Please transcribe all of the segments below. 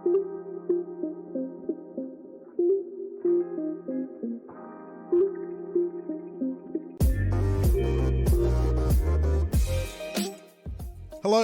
Hello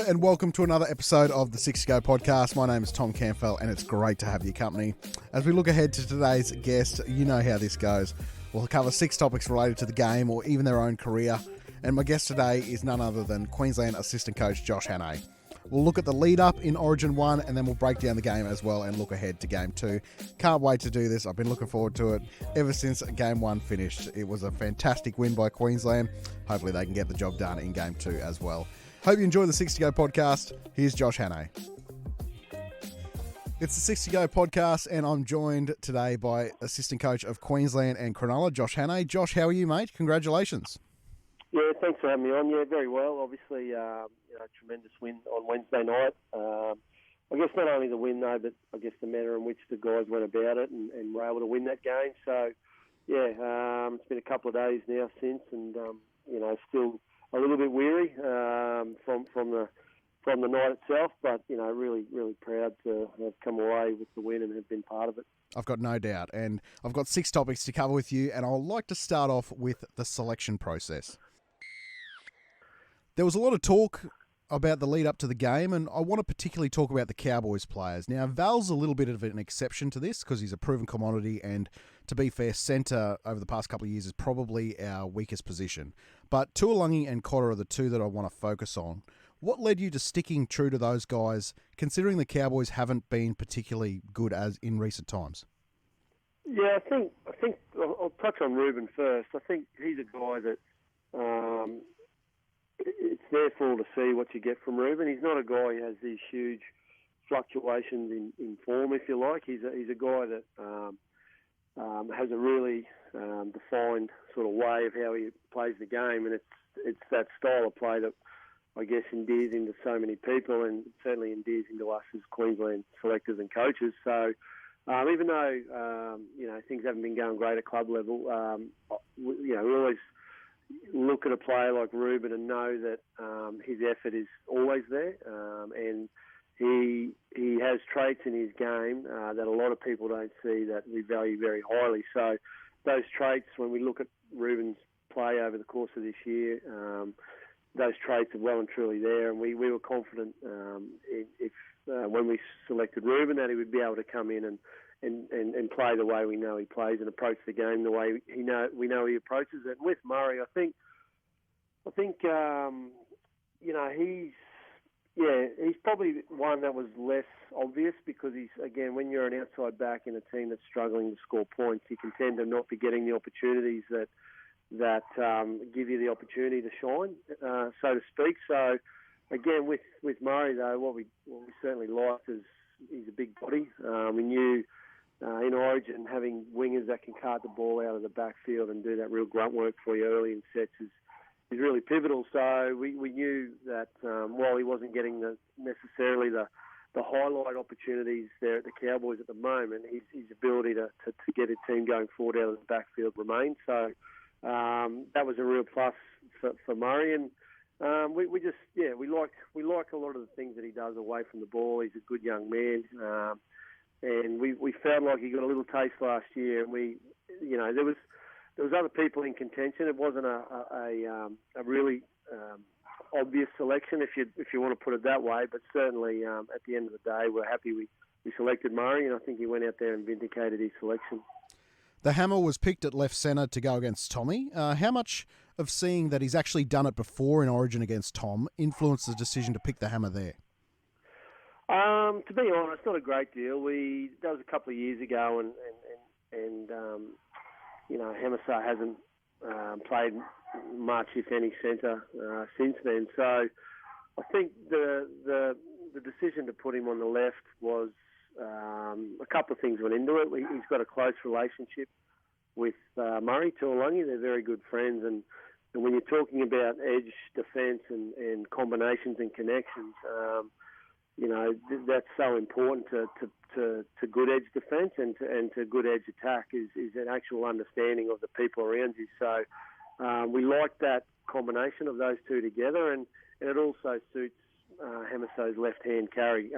and welcome to another episode of the 6 to Go podcast. My name is Tom Campbell and it's great to have your company. As we look ahead to today's guest, you know how this goes. We'll cover 6 topics related to the game or even their own career. And my guest today is none other than Queensland assistant coach Josh Hannay. We'll look at the lead up in Origin 1 and then we'll break down the game as well and look ahead to Game 2. Can't wait to do this. I've been looking forward to it ever since Game 1 finished. It was a fantastic win by Queensland. Hopefully they can get the job done in Game 2 as well. Hope you enjoy the 6 to Go podcast. Here's Josh Hannay. It's the 6 to Go podcast and I'm joined today by assistant coach of Queensland and Cronulla, Josh Hannay. Josh, how are you, mate? Congratulations. Yeah, thanks for having me on. Yeah, very well. Obviously, tremendous win on Wednesday night. I guess not only the win though, but I guess the manner in which the guys went about it and were able to win that game. So, yeah, it's been a couple of days now since, and still a little bit weary from the night itself, but really proud to have come away with the win and have been part of it. I've got no doubt, and I've got 6 topics to cover with you, and I'd like to start off with the selection process. There was a lot of talk about the lead up to the game, and I want to particularly talk about the Cowboys players. Now, Val's a little bit of an exception to this because he's a proven commodity, and to be fair, centre over the past couple of years is probably our weakest position. But Tuolangi and Cotter are the two that I want to focus on. What led you to sticking true to those guys, considering the Cowboys haven't been particularly good as in recent times? Yeah, I think I'll touch on Ruben first. I think he's a guy that it's therefore to see what you get from Ruben. He's not a guy who has these huge fluctuations in form, if you like. He's a guy that has a really defined sort of way of how he plays the game, and it's that style of play that I guess endears him to so many people, and certainly endears him to us as Queensland selectors and coaches. So even though things haven't been going great at club level, we always look at a player like Ruben and know that his effort is always there, and he has traits in his game that a lot of people don't see that we value very highly. So those traits, when we look at Ruben's play over the course of this year, those traits are well and truly there, and we were confident when we selected Ruben that he would be able to come in and play the way we know he plays and approach the game the way we know he approaches it. And with Murray, I think he's probably one that was less obvious because he's, again, when you're an outside back in a team that's struggling to score points, you can tend to not be getting the opportunities that give you the opportunity to shine, so to speak. So again, with Murray though, what we certainly liked is he's a big body. We knew in Origin having wingers that can cart the ball out of the backfield and do that real grunt work for you early in sets is really pivotal. So we knew that while he wasn't getting necessarily the highlight opportunities there at the Cowboys at the moment, his ability to get a team going forward out of the backfield remains. So that was a real plus for Murray, and we like a lot of the things that he does away from the ball. He's a good young man, and we felt like he got a little taste last year. And there was other people in contention. It wasn't a really obvious selection, if you want to put it that way. But certainly at the end of the day, we're happy we selected Murray, and I think he went out there and vindicated his selection. The hammer was picked at left centre to go against Tommy. How much of seeing that he's actually done it before in Origin against Tom influenced the decision to pick the hammer there? To be honest, not a great deal. That was a couple of years ago, and Hammer hasn't played much, if any, centre since then. So I think the decision to put him on the left was a couple of things went into it. He's got a close relationship with Murray Tuolangi. They're very good friends, and when you're talking about edge defence and combinations and connections, that's so important to good edge defence and to good edge attack is an actual understanding of the people around you. So we like that combination of those two together, and it also suits Hamaso's left-hand carry.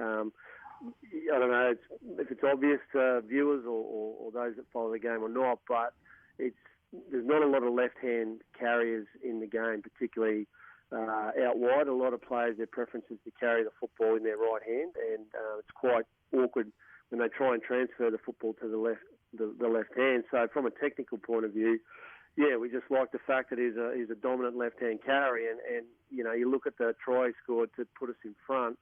I don't know if it's obvious to viewers or those that follow the game or not, but there's not a lot of left-hand carriers in the game, particularly out wide. A lot of players, their preference is to carry the football in their right hand, and it's quite awkward when they try and transfer the football to the left hand. So from a technical point of view, yeah, we just like the fact that he's a dominant left-hand carry, and you look at the try he scored to put us in front.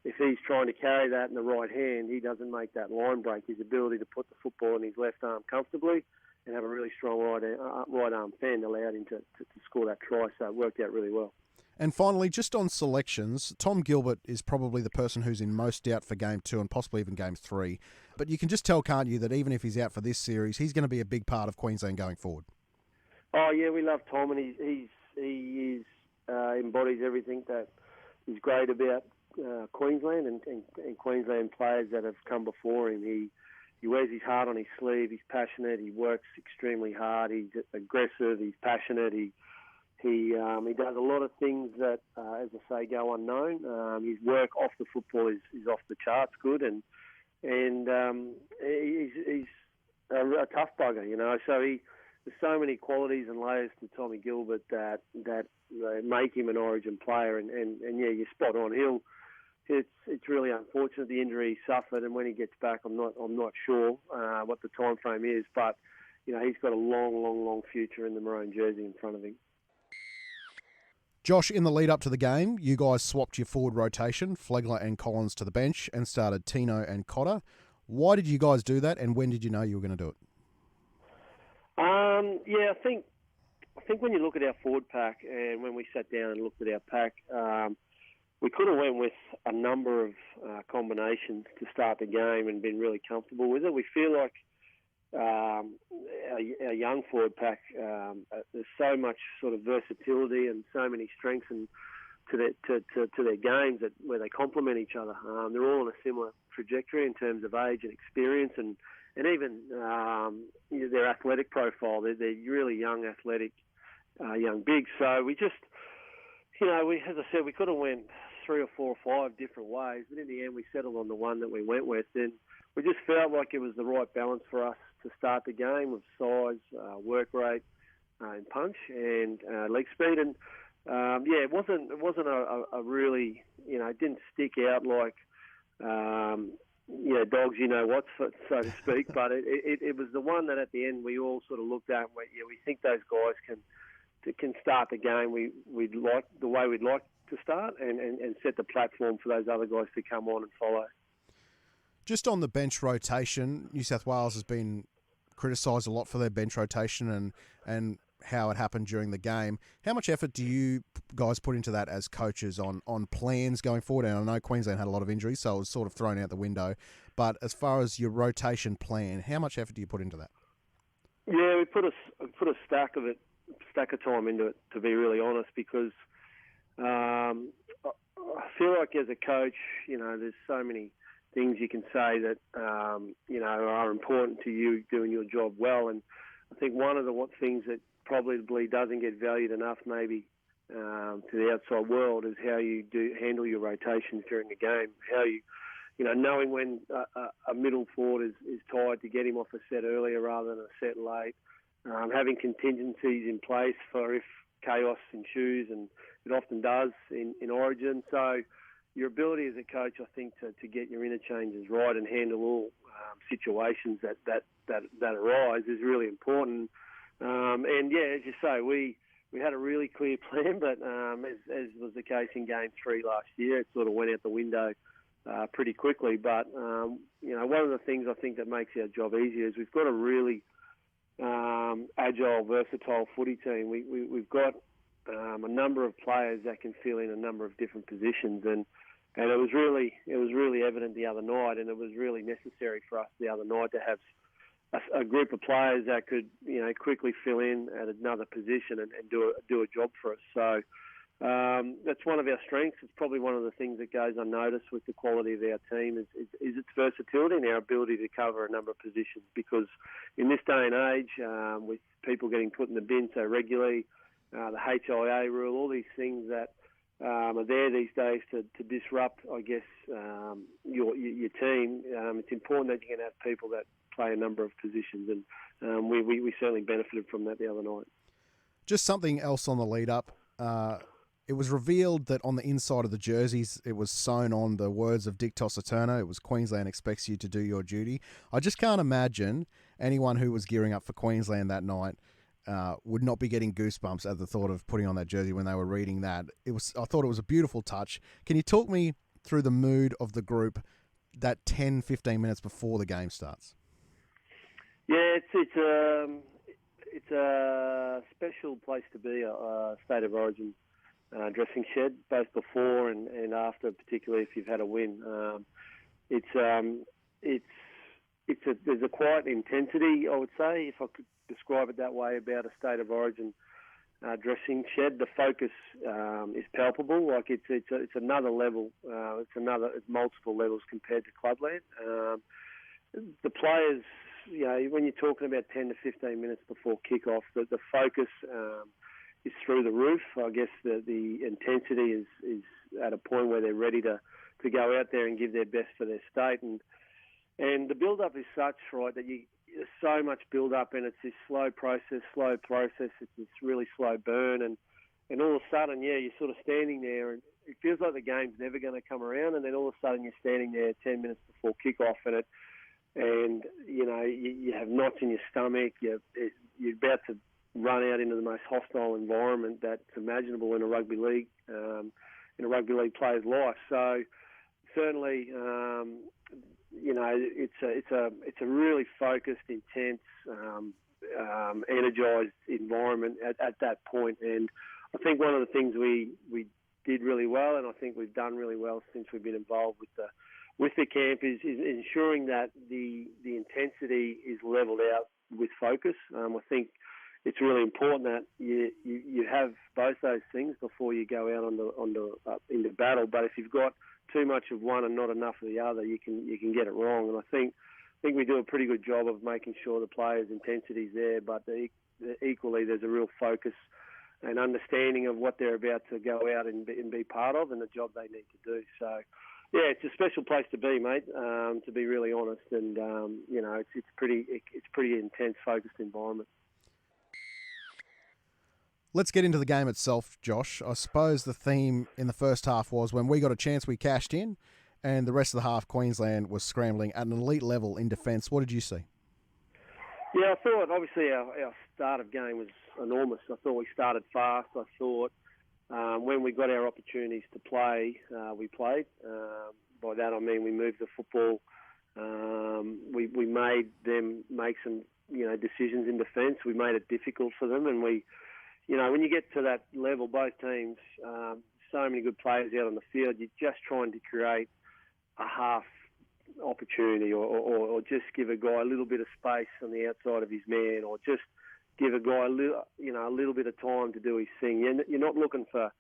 If he's trying to carry that in the right hand, he doesn't make that line break. His ability to put the football in his left arm comfortably and have a really strong right arm fend allowed him to score that try. So it worked out really well. And finally, just on selections, Tom Gilbert is probably the person who's in most doubt for Game 2 and possibly even Game 3. But you can just tell, can't you, that even if he's out for this series, he's going to be a big part of Queensland going forward. Oh yeah, we love Tom, and he embodies everything that is great about Queensland and Queensland players that have come before him. He wears his heart on his sleeve. He's passionate. He works extremely hard. He's aggressive. He's passionate. He does a lot of things that, as I say, go unknown. His work off the football is off the charts good, and he's a tough bugger, So there's so many qualities and layers to Tommy Gilbert that make him an Origin player. And yeah, you're spot on. It's really unfortunate the injury he suffered, and when he gets back, I'm not sure what the time frame is, but he's got a long future in the maroon jersey in front of him. Josh, in the lead up to the game, you guys swapped your forward rotation, Flegler and Collins to the bench, and started Tino and Cotter. Why did you guys do that, and when did you know you were going to do it? Yeah, I think when you look at our forward pack, and when we sat down and looked at our pack, we could have went with a number of combinations to start the game and been really comfortable with it. We feel like our young forward pack, there's so much sort of versatility and so many strengths to their games where they complement each other. They're all on a similar trajectory in terms of age and experience and even their athletic profile. They're really young, athletic, young bigs. So we just, as I said, we could have went 3 or 4 or 5 different ways, but in the end we settled on the one that we went with, and we just felt like it was the right balance for us to start the game with size, work rate, and punch, and leg speed. And it wasn't a really, it didn't stick out like dogs, what, so to speak. But it was the one that at the end we all sort of looked at and went, we think those guys can start the game. We'd like the way we'd like to start and set the platform for those other guys to come on and follow. Just on the bench rotation, New South Wales has been criticised a lot for their bench rotation and how it happened during the game. How much effort do you guys put into that as coaches on plans going forward? And I know Queensland had a lot of injuries, so it was sort of thrown out the window. But as far as your rotation plan, how much effort do you put into that? Yeah, we put a stack of time into it, to be really honest, because I feel like as a coach, there's so many things you can say that are important to you doing your job well, and I think one of the things that probably doesn't get valued enough maybe to the outside world is how you handle your rotations during the game. How you knowing when a middle forward is tired to get him off a set earlier rather than a set late, having contingencies in place for if chaos ensues, and it often does in Origin. So your ability as a coach, I think, to get your interchanges right and handle all situations that arise is really important. And yeah, as you say, we had a really clear plan, but as was the case in Game 3 last year, it sort of went out the window pretty quickly. But one of the things I think that makes our job easier is we've got a really agile, versatile footy team. We've got a number of players that can fill in a number of different positions, and it was really evident the other night, and it was really necessary for us the other night to have a group of players that could quickly fill in at another position and do a job for us. So that's one of our strengths. It's probably one of the things that goes unnoticed with the quality of our team is its versatility and our ability to cover a number of positions, because in this day and age, with people getting put in the bin so regularly, the HIA rule, all these things that are there these days to disrupt, I guess, your team. It's important that you can have people that play a number of positions, and we certainly benefited from that the other night. Just something else on the lead up. It was revealed that on the inside of the jerseys, it was sewn on the words of Dick Tossaturno. It was Queensland expects you to do your duty. I just can't imagine anyone who was gearing up for Queensland that night would not be getting goosebumps at the thought of putting on that jersey when they were reading that. I thought it was a beautiful touch. Can you talk me through the mood of the group that 10, 15 minutes before the game starts? Yeah, it's a special place to be, a State of Origin dressing shed, both before and after, particularly if you've had a win. There's a quiet intensity, I would say, if I could describe it that way, about a State of Origin dressing shed. The focus is palpable. Like it's another level. It's multiple levels compared to Clubland. The players, when you're talking about 10 to 15 minutes before kickoff, the focus is through the roof. I guess the intensity is at a point where they're ready to go out there and give their best for their state. And the build-up is such, right, that there's so much build-up, and it's this slow process. It's this really slow burn, and all of a sudden, you're sort of standing there, and it feels like the game's never going to come around, and then all of a sudden you're standing there 10 minutes before kickoff, and you have knots in your stomach. You're about to run out into the most hostile environment that's imaginable in a rugby league player's life. So certainly, it's a really focused, intense, energized environment at that point. And I think one of the things we did really well, and I think we've done really well since we've been involved with the camp, is ensuring that the intensity is leveled out with focus. I think it's really important that you have both those things before you go out into battle. But if you've got too much of one and not enough of the other, you can get it wrong. And I think we do a pretty good job of making sure the players' intensity is there, but equally there's a real focus and understanding of what they're about to go out and be part of, and the job they need to do. So, yeah, it's a special place to be, mate. To be really honest, and it's pretty intense, focused environment. Let's get into the game itself, Josh. I suppose the theme in the first half was when we got a chance, we cashed in, and the rest of the half, Queensland was scrambling at an elite level in defence. What did you see? Yeah, I thought obviously our start of game was enormous. I thought we started fast. I thought when we got our opportunities to play, we played. By that I mean we moved the football. We made them make some decisions in defence. We made it difficult for them, and we. When you get to that level, both teams, so many good players out on the field, you're just trying to create a half opportunity or just give a guy a little bit of space on the outside of his man, or just give a guy a little bit of time to do his thing. You're not looking for,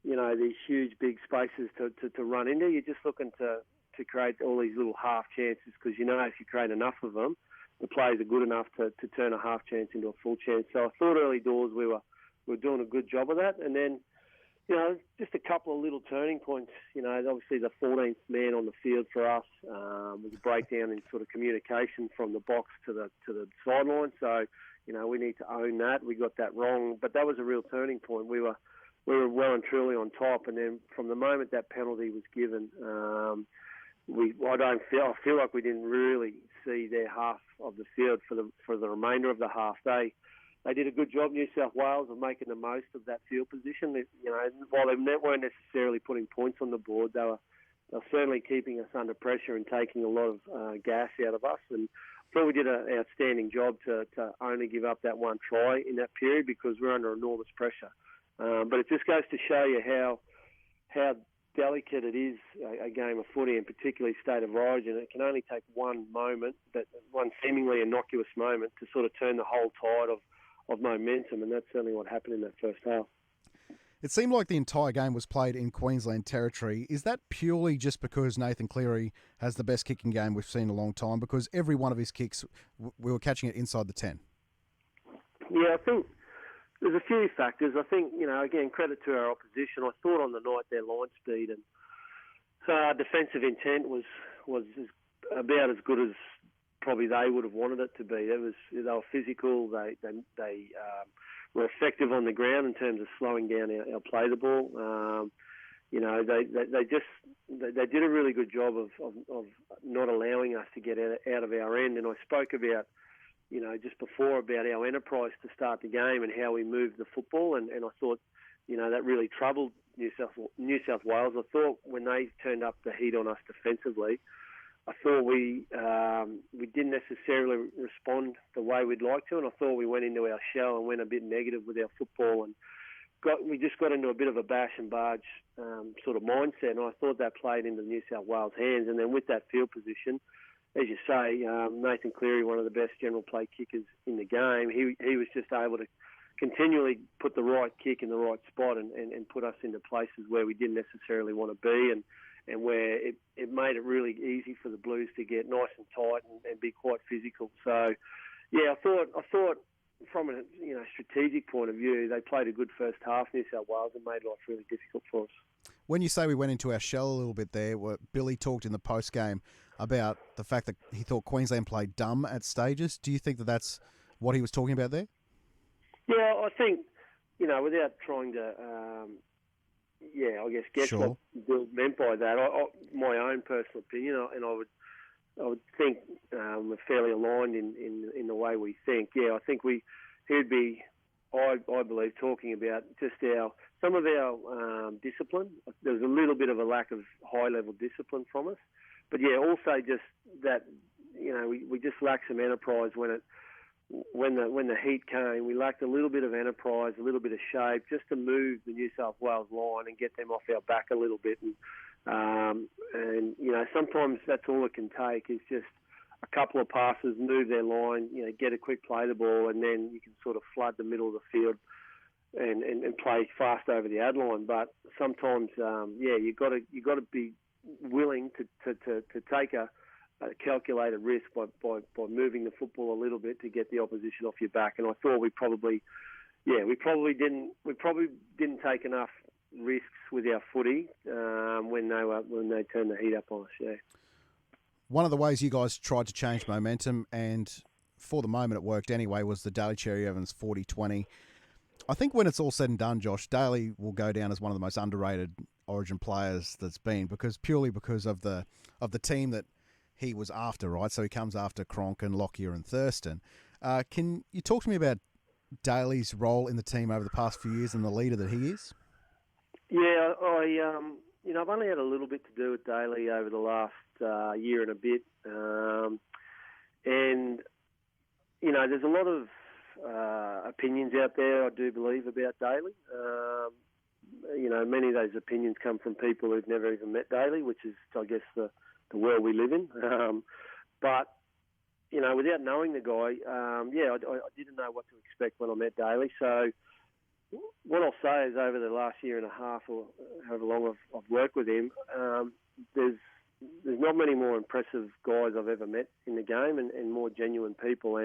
these huge, big spaces to run into. You're just looking to create all these little half chances, because if you create enough of them, the players are good enough to turn a half chance into a full chance. So I thought early doors we were doing a good job of that. And then, just a couple of little turning points. Obviously the 14th man on the field for us was a breakdown in sort of communication from the box to the sideline. So, we need to own that. We got that wrong, but that was a real turning point. We were well and truly on top. And then from the moment that penalty was given, I feel like we didn't really see their half of the field for the remainder of the half. They did a good job, New South Wales, of making the most of that field position. While they weren't necessarily putting points on the board, they were certainly keeping us under pressure and taking a lot of gas out of us. And I thought we did an outstanding job to only give up that one try in that period, because we're under enormous pressure. But it just goes to show you how delicate it is, a game of footy, and particularly State of Origin. It can only take one moment, one seemingly innocuous moment, to sort of turn the whole tide of momentum, and that's certainly what happened in that first half. It seemed like the entire game was played in Queensland territory. Is that purely just because Nathan Cleary has the best kicking game we've seen in a long time? Because every one of his kicks, we were catching it inside the 10. Yeah, I think There's a few factors. I think, again, credit to our opposition. I thought on the night their line speed and so our defensive intent was about as good as probably they would have wanted it to be. They were physical. They were effective on the ground in terms of slowing down our play the ball. They did a really good job of not allowing us to get out of our end. And I spoke about, just before about our enterprise to start the game and how we moved the football. And I thought, that really troubled New South Wales. I thought when they turned up the heat on us defensively, I thought we didn't necessarily respond the way we'd like to, and I thought we went into our shell and went a bit negative with our football, and we just got into a bit of a bash and barge sort of mindset, and I thought that played into New South Wales' hands. And then with that field position, as you say, Nathan Cleary, one of the best general play kickers in the game, he was just able to continually put the right kick in the right spot and put us into places where we didn't necessarily want to be, and where it made it really easy for the Blues to get nice and tight and be quite physical. So, yeah, I thought from a strategic point of view, they played a good first half, New South Wales, and made life really difficult for us. When you say we went into our shell a little bit there, Billy talked in the post-game about the fact that he thought Queensland played dumb at stages. Do you think that that's what he was talking about there? Yeah, I think, without trying to, I guess, guess sure. what Bill meant by that, my own personal opinion, and I would think we're fairly aligned in the way we think. Yeah, I think he'd be, I believe, talking about just some of our discipline. There was a little bit of a lack of high-level discipline from us. But, yeah, also just that, we just lacked some enterprise when the heat came. We lacked a little bit of enterprise, a little bit of shape, just to move the New South Wales line and get them off our back a little bit. And sometimes that's all it can take is just a couple of passes, move their line, get a quick play the ball, and then you can sort of flood the middle of the field and play fast over the ad line. But sometimes, you got to be willing to take a calculated risk by moving the football a little bit to get the opposition off your back. And I thought we probably didn't take enough risks with our footy when they turned the heat up on us. Yeah. One of the ways you guys tried to change momentum, and for the moment it worked anyway, was the Daly Cherry Evans 40-20. I think when it's all said and done, Josh, Daly will go down as one of the most underrated Origin players that's been, purely because of the team that he was after, right? So he comes after Cronk and Lockyer and Thurston. Can you talk to me about Daly's role in the team over the past few years and the leader that he is? Yeah, I've only had a little bit to do with Daly over the last year and a bit. And there's a lot of opinions out there, I do believe, about Daly. Many of those opinions come from people who've never even met Daly, which is, I guess, the world we live in. But without knowing the guy, I didn't know what to expect when I met Daly. So what I'll say is over the last year and a half or however long I've worked with him, there's not many more impressive guys I've ever met in the game and more genuine people.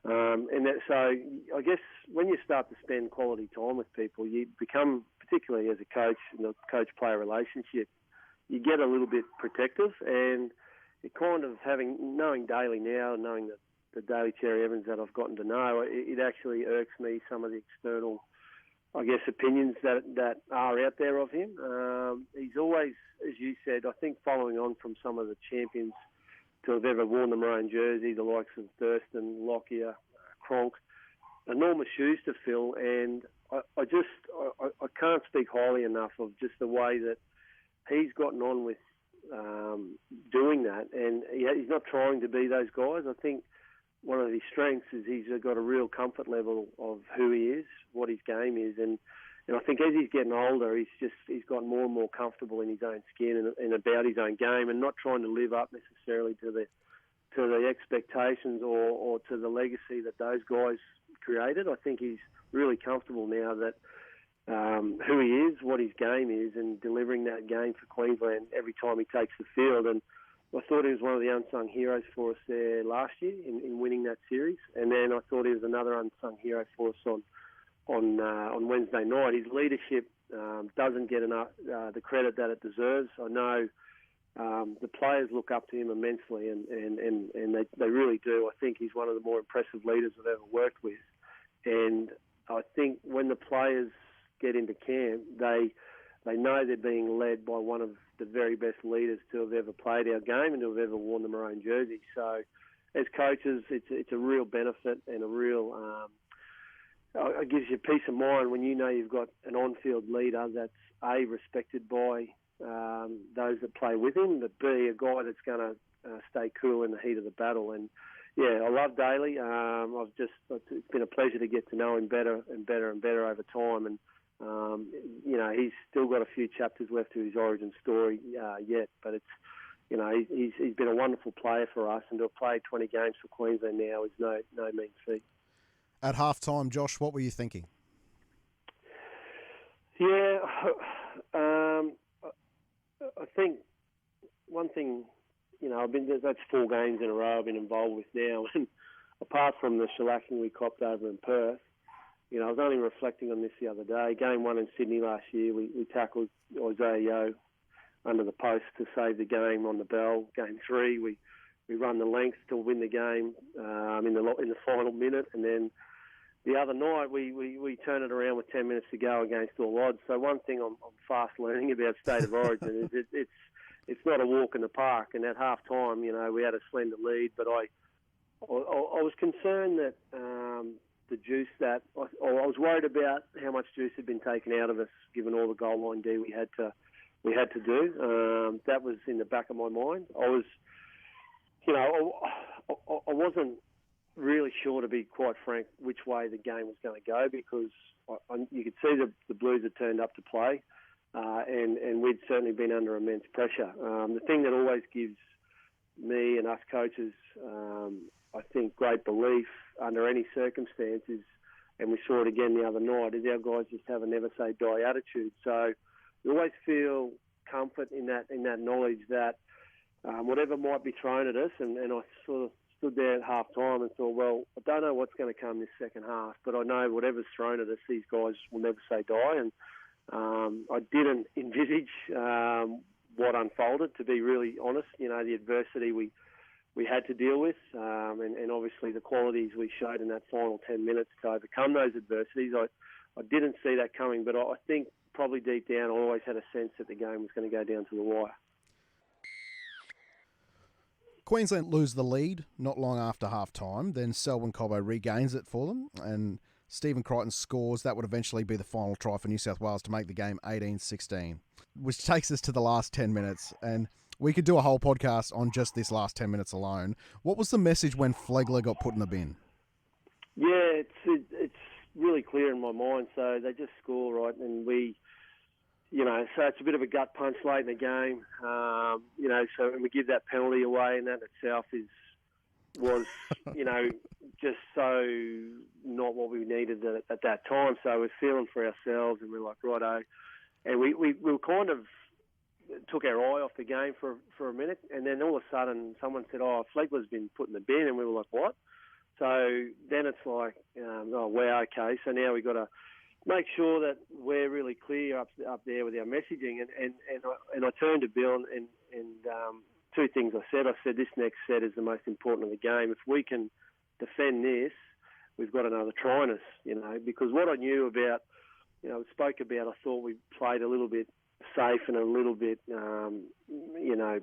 So I guess when you start to spend quality time with people, you become, particularly as a coach, in the coach-player relationship, you get a little bit protective, and it kind of knowing Daly now, knowing the Daly Cherry Evans that I've gotten to know, it actually irks me, some of the external, I guess, opinions that are out there of him. He's always, as you said, I think following on from some of the champions to have ever worn the maroon jersey, the likes of Thurston, Lockyer, Cronk, enormous shoes to fill, and I can't speak highly enough of just the way that he's gotten on with doing that, and he's not trying to be those guys. I think one of his strengths is he's got a real comfort level of who he is, what his game is, and I think as he's getting older, he's got more and more comfortable in his own skin and about his own game, and not trying to live up necessarily to the expectations or to the legacy that those guys created. I think he's really comfortable now that who he is, what his game is, and delivering that game for Queensland every time he takes the field. And I thought he was one of the unsung heroes for us there last year in winning that series. And then I thought he was another unsung hero for us on Wednesday night. His leadership doesn't get enough the credit that it deserves. I know the players look up to him immensely, and they really do. I think he's one of the more impressive leaders I've ever worked with. And I think when the players get into camp, they know they're being led by one of the very best leaders to have ever played our game and to have ever worn the maroon jersey. So as coaches, it's a real benefit and a real it gives you peace of mind when you know you've got an on-field leader that's A, respected by those that play with him, but B, a guy that's going to stay cool in the heat of the battle. And yeah, I love Daly. It's been a pleasure to get to know him better and better and better over time. And he's still got a few chapters left to his origin story yet, but it's he's been a wonderful player for us, and to have played 20 games for Queensland now is no mean feat. At half-time, Josh, what were you thinking? Yeah, I think one thing, that's 4 games in a row I've been involved with now, and apart from the shellacking we copped over in Perth, I was only reflecting on this the other day. Game 1 in Sydney last year, we tackled Isaiah Yeo under the post to save the game on the bell. Game 3, we run the length to win the game in the final minute, and then the other night we turn it around with 10 minutes to go against all odds. So one thing I'm fast learning about State of Origin is it's not a walk in the park. And at half time, we had a slender lead, but I was concerned that the juice that I was worried about how much juice had been taken out of us given all the goal line D we had to do. That was in the back of my mind. I was, I wasn't really sure, to be quite frank, which way the game was going to go, because you could see the Blues had turned up to play, and we'd certainly been under immense pressure. The thing that always gives me and us coaches, I think, great belief under any circumstances, and we saw it again the other night, is our guys just have a never say die attitude. So you always feel comfort in that knowledge that whatever might be thrown at us, and I sort of stood there at half time and thought, well, I don't know what's going to come this second half, but I know whatever's thrown at us, these guys will never say die. And I didn't envisage what unfolded, to be really honest. The adversity we had to deal with, and obviously the qualities we showed in that final 10 minutes to overcome those adversities. I didn't see that coming, but I think probably deep down I always had a sense that the game was going to go down to the wire. Queensland lose the lead not long after half-time. Then Selwyn Cobbo regains it for them, and Stephen Crichton scores. That would eventually be the final try for New South Wales to make the game 18-16, which takes us to the last 10 minutes. And we could do a whole podcast on just this last 10 minutes alone. What was the message when Flegler got put in the bin? Yeah, it's really clear in my mind. So they just score, right, and we... so it's a bit of a gut punch late in the game. So when we give that penalty away, and that itself was just so not what we needed at that time. So we're feeling for ourselves, and we're like, righto. And we kind of took our eye off the game for a minute, and then all of a sudden someone said, Flegler's been put in the bin, and we were like, what? So then it's like, wow, okay, so now we've got to make sure that we're really clear up there with our messaging. And I turned to Bill and 2 things I said. I said, this next set is the most important of the game. If we can defend this, we've got another try in us, because what I knew about, spoke about, I thought we played a little bit safe and a little bit,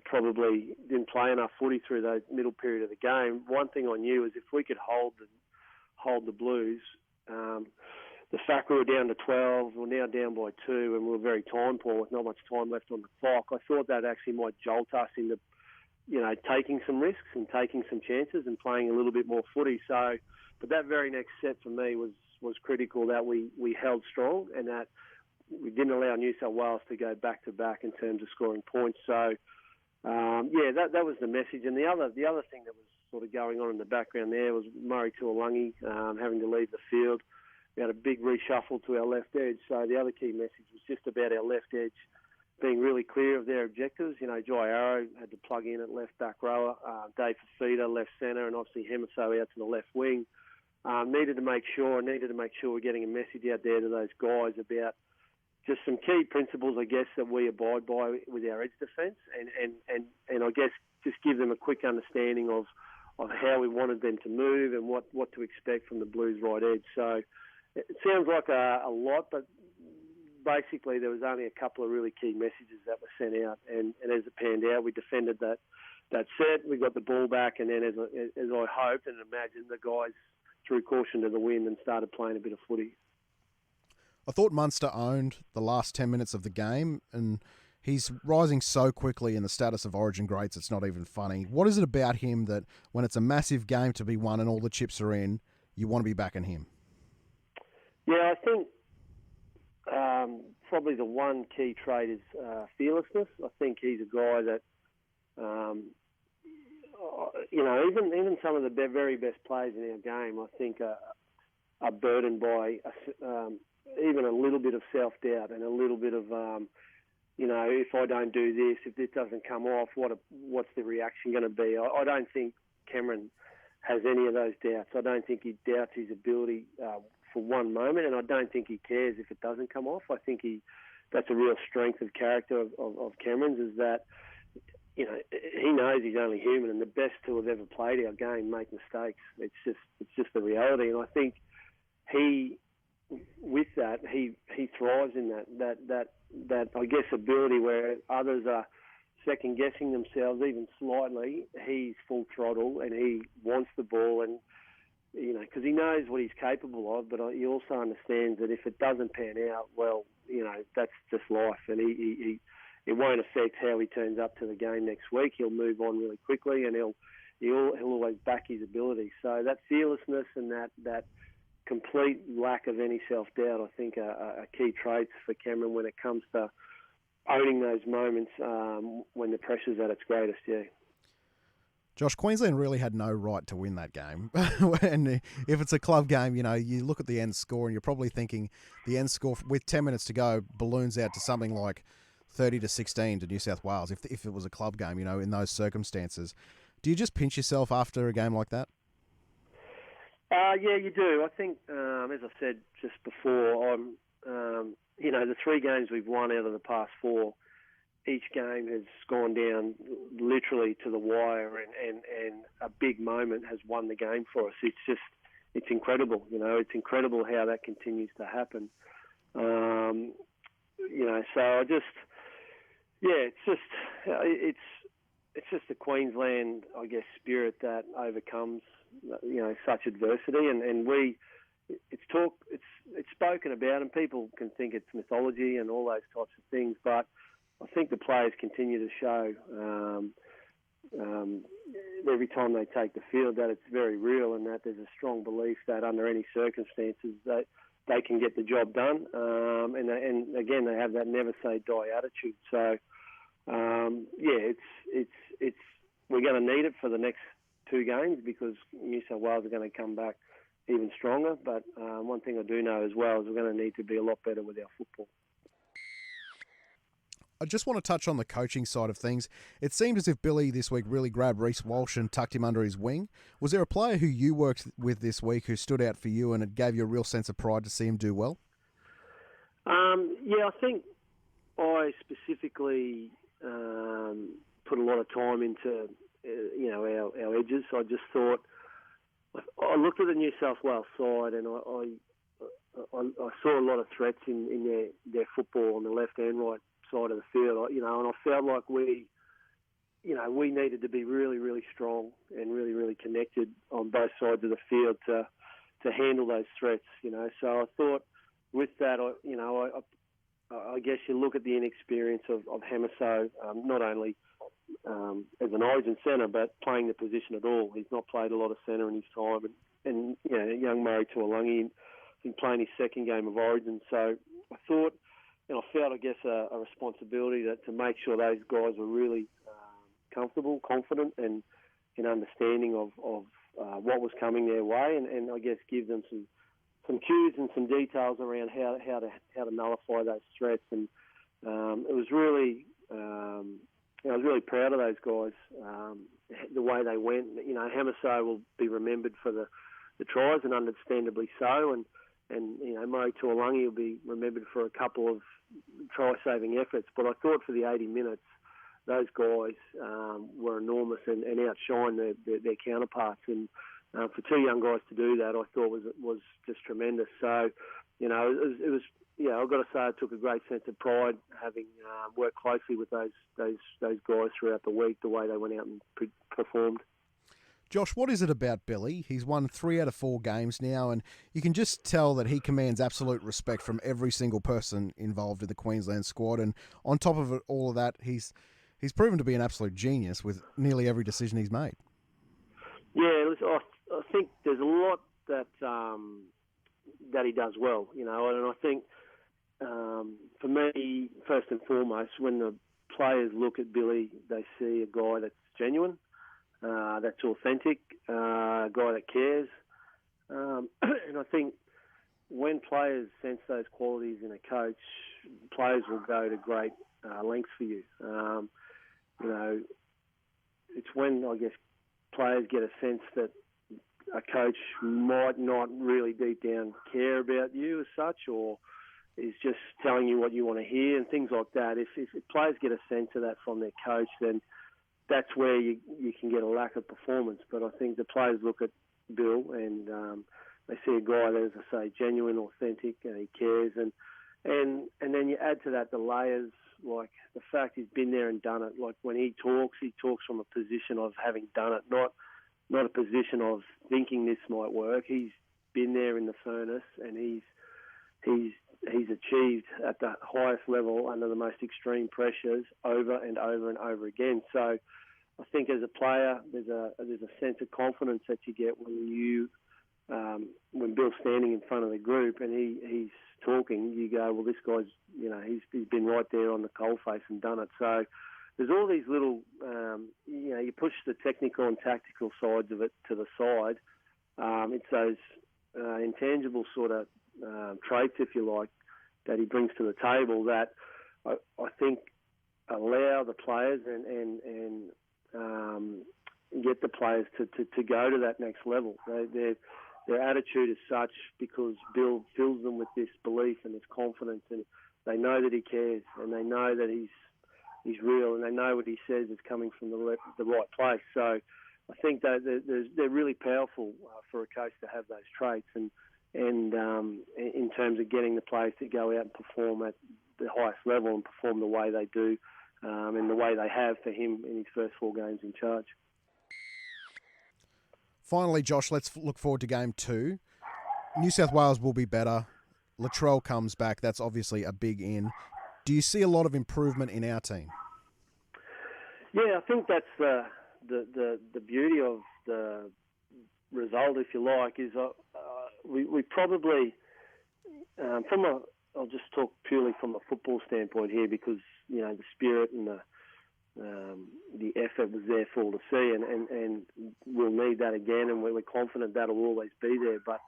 probably didn't play enough footy through the middle period of the game. One thing I knew is if we could hold the Blues, the fact we were down to 12, we're now down by 2, and we were very time poor with not much time left on the clock. I thought that actually might jolt us into, taking some risks and taking some chances and playing a little bit more footy. So, but that very next set for me was critical, that we held strong and that we didn't allow New South Wales to go back to back in terms of scoring points. So, that was the message. And the other thing that was sort of going on in the background there was Murray Tuolungi having to leave the field. We had a big reshuffle to our left edge. So the other key message was just about our left edge being really clear of their objectives. Jai Arrow had to plug in at left back rower, Dave Fafita left centre, and obviously Hemiso out to the left wing. needed to make sure we're getting a message out there to those guys about just some key principles, I guess, that we abide by with our edge defence, and I guess just give them a quick understanding of how we wanted them to move and what to expect from the Blues right edge. So it sounds like a lot, but basically there was only a couple of really key messages that were sent out, and as it panned out, we defended that set. We got the ball back, and then as I hoped and imagined, the guys threw caution to the wind and started playing a bit of footy. I thought Munster owned the last 10 minutes of the game, and he's rising so quickly in the status of Origin greats, it's not even funny. What is it about him that when it's a massive game to be won and all the chips are in, you want to be backing him? Yeah, I think probably the one key trait is fearlessness. I think he's a guy that, even some of the very best players in our game, I think are burdened by even a little bit of self-doubt and a little bit of, if I don't do this, if this doesn't come off, what's the reaction going to be? I don't think Cameron has any of those doubts. I don't think he doubts his ability for one moment, and I don't think he cares if it doesn't come off. I think that's a real strength of character of Cameron's, is that, he knows he's only human, and the best who have ever played our game make mistakes. It's just the reality, and I think he thrives in that I guess ability where others are second guessing themselves even slightly. He's full throttle and he wants the ball, and because he knows what he's capable of, but he also understands that if it doesn't pan out, well, that's just life, and it won't affect how he turns up to the game next week. He'll move on really quickly, and he'll always back his ability. So that fearlessness and that complete lack of any self-doubt, I think, are key traits for Cameron when it comes to owning those moments when the pressure's at its greatest, yeah. Josh, Queensland really had no right to win that game. And if it's a club game, you look at the end score and you're probably thinking the end score with 10 minutes to go balloons out to something like 30-16 to New South Wales. If it was a club game, in those circumstances, do you just pinch yourself after a game like that? Yeah, you do. I think, as I said just before, the 3 games we've won out of the past 4, each game has gone down literally to the wire, and a big moment has won the game for us. It's incredible. It's incredible how that continues to happen. So I just, it's just the Queensland, I guess, spirit that overcomes such adversity, and it's spoken about, and people can think it's mythology and all those types of things, but I think the players continue to show every time they take the field that it's very real, and that there's a strong belief that under any circumstances that they can get the job done, and again they have that never say die attitude. So it's we're going to need it for the next 2 games because New South Wales are going to come back even stronger. But one thing I do know as well is we're going to need to be a lot better with our football. I just want to touch on the coaching side of things. It seemed as if Billy this week really grabbed Reece Walsh and tucked him under his wing. Was there a player who you worked with this week who stood out for you and it gave you a real sense of pride to see him do well? I think I specifically put a lot of time into our edges. I just thought, I looked at the New South Wales side and I saw a lot of threats in their football on the left and right side of the field, and I felt like we needed to be really, really strong and really, really connected on both sides of the field to handle those threats. So I thought with that, I guess you look at the inexperience of Hamaso, not only as an Origin centre, but playing the position at all. He's not played a lot of centre in his time, and young Murray Tuolungi, I think playing his second game of Origin. So I thought. And I felt, I guess, a responsibility to make sure those guys were really comfortable, confident, and in understanding of what was coming their way, and I guess give them some cues and some details around how to nullify those threats. And it was really, I was really proud of those guys, the way they went. Hamaso will be remembered for the the tries, and understandably so. And Murray Tuolangi will be remembered for a couple of try-saving efforts. But I thought for the 80 minutes, those guys were enormous and outshined their counterparts. And for two young guys to do that, I thought was just tremendous. So, it was I've got to say I took a great sense of pride having worked closely with those guys throughout the week, the way they went out and performed. Josh, what is it about Billy? He's won 3 out of 4 games now, and you can just tell that he commands absolute respect from every single person involved in the Queensland squad. And on top of all of that, he's proven to be an absolute genius with nearly every decision he's made. Yeah, listen, I think there's a lot that he does well, and I think for me, first and foremost, when the players look at Billy, they see a guy that's genuine, that's authentic, a guy that cares. And I think when players sense those qualities in a coach, players will go to great lengths for you. It's when, I guess, players get a sense that a coach might not really deep down care about you as such, or is just telling you what you want to hear and things like that. If players get a sense of that from their coach, then that's where you can get a lack of performance. But I think the players look at Bill and they see a guy that, as I say, genuine, authentic, and he cares. And then you add to that the layers, like the fact he's been there and done it. Like when he talks from a position of having done it, not a position of thinking this might work. He's been there in the furnace, and he's achieved at the highest level under the most extreme pressures over and over and over again. So I think as a player, there's a sense of confidence that you get when Bill's standing in front of the group and he's talking. You go, well, this guy's he's been right there on the coalface and done it. So there's all these little you push the technical and tactical sides of it to the side. It's those intangible sort of traits, if you like, that he brings to the table that I think allow the players and get the players to go to that next level. Their attitude is such because Bill fills them with this belief and this confidence, and they know that he cares, and they know that he's real, and they know what he says is coming from the right place. So I think that they're really powerful for a coach to have those traits, and in terms of getting the players to go out and perform at the highest level and perform the way they do and the way they have for him in his first 4 games in charge. Finally, Josh, let's look forward to Game 2. New South Wales will be better. Latrell comes back. That's obviously a big in. Do you see a lot of improvement in our team? Yeah, I think that's the beauty of the result, if you like, is we probably, I'll just talk purely from a football standpoint here because, the spirit and the effort was there for all to see, and we'll need that again, and we're confident that'll always be there. But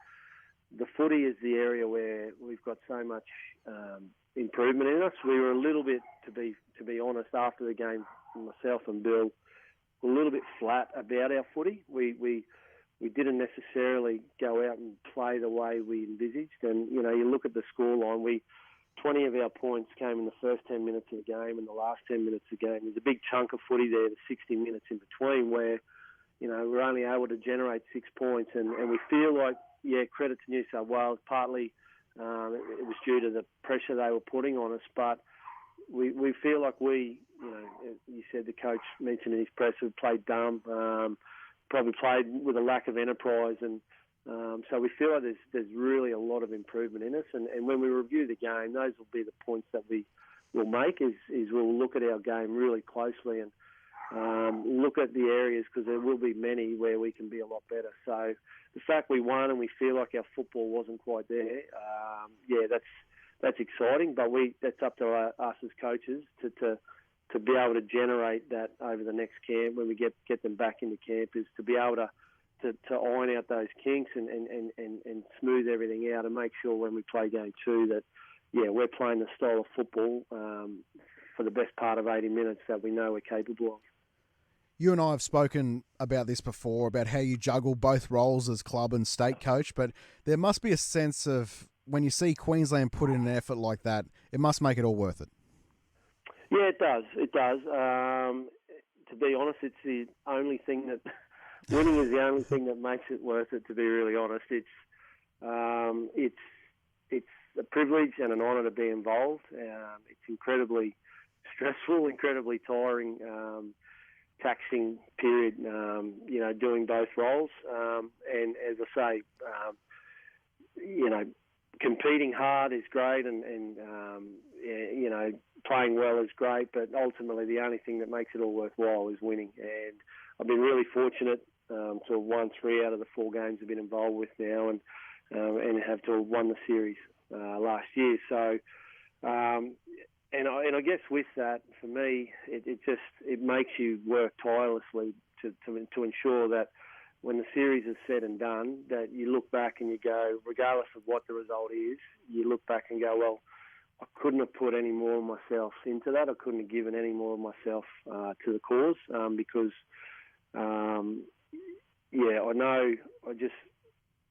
the footy is the area where we've got so much improvement in us. We were a little bit, to be honest, after the game, myself and Bill, a little bit flat about our footy. We didn't necessarily go out and play the way we envisaged. And, you look at the scoreline, 20 of our points came in the first 10 minutes of the game and the last 10 minutes of the game. There's a big chunk of footy there, the 60 minutes in between, where, we're only able to generate 6 points. And we feel like, credit to New South Wales, partly it was due to the pressure they were putting on us, but we feel like you said the coach mentioned in his press, we played dumb, probably played with a lack of enterprise, and so we feel like there's really a lot of improvement in us. And when we review the game, those will be the points that we will make. Is we'll look at our game really closely and look at the areas, because there will be many where we can be a lot better. So the fact we won and we feel like our football wasn't quite there, that's exciting. But that's up to us as coaches to be able to generate that over the next camp when we get them back into camp, is to be able to iron out those kinks and smooth everything out and make sure when we play Game 2 that, we're playing the style of football for the best part of 80 minutes that we know we're capable of. You and I have spoken about this before, about how you juggle both roles as club and state coach, but there must be a sense of when you see Queensland put in an effort like that, it must make it all worth it. Yeah, it does. It does. To be honest, it's the only thing that winning is the only thing that makes it worth it. To be really honest, it's a privilege and an honour to be involved. It's incredibly stressful, incredibly tiring, taxing period. Doing both roles, and as I say, competing hard is great, and playing well is great, but ultimately the only thing that makes it all worthwhile is winning. And I've been really fortunate to have won 3 out of the 4 games I've been involved with now, and have to have won the series last year. So, and I guess with that, for me, it makes you work tirelessly to ensure that when the series is said and done, that you look back and you go, regardless of what the result is, you look back and go, well, I couldn't have put any more of myself into that. I couldn't have given any more of myself to the cause because,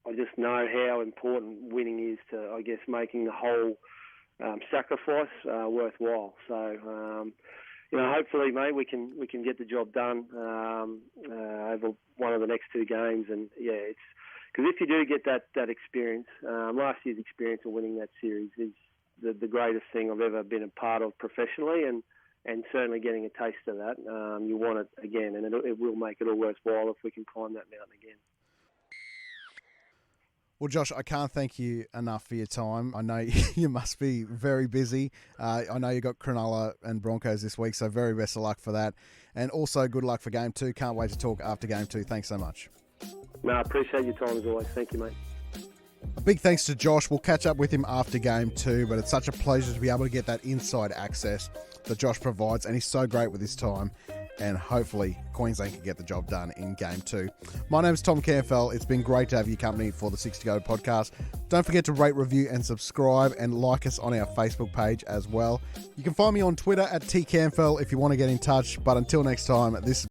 I just know how important winning is to, I guess, making the whole sacrifice worthwhile. So, hopefully, mate, we can get the job done over one of the next 2 games, and it's because if you do get that experience, last year's experience of winning that series is the greatest thing I've ever been a part of professionally, and certainly getting a taste of that. You want it again, and it will make it all worthwhile if we can climb that mountain again. Well, Josh, I can't thank you enough for your time. I know you must be very busy. I know you got Cronulla and Broncos this week, so very best of luck for that. And also good luck for Game 2. Can't wait to talk after Game 2. Thanks so much. No, I appreciate your time as always. Thank you, mate. A big thanks to Josh. We'll catch up with him after Game 2, but it's such a pleasure to be able to get that inside access that Josh provides, and he's so great with his time. And hopefully Queensland can get the job done in Game 2. My name's Tom Campbell. It's been great to have your company for the 6 to Go podcast. Don't forget to rate, review, and subscribe, and like us on our Facebook page as well. You can find me on Twitter at @TCampbell if you want to get in touch. But until next time, this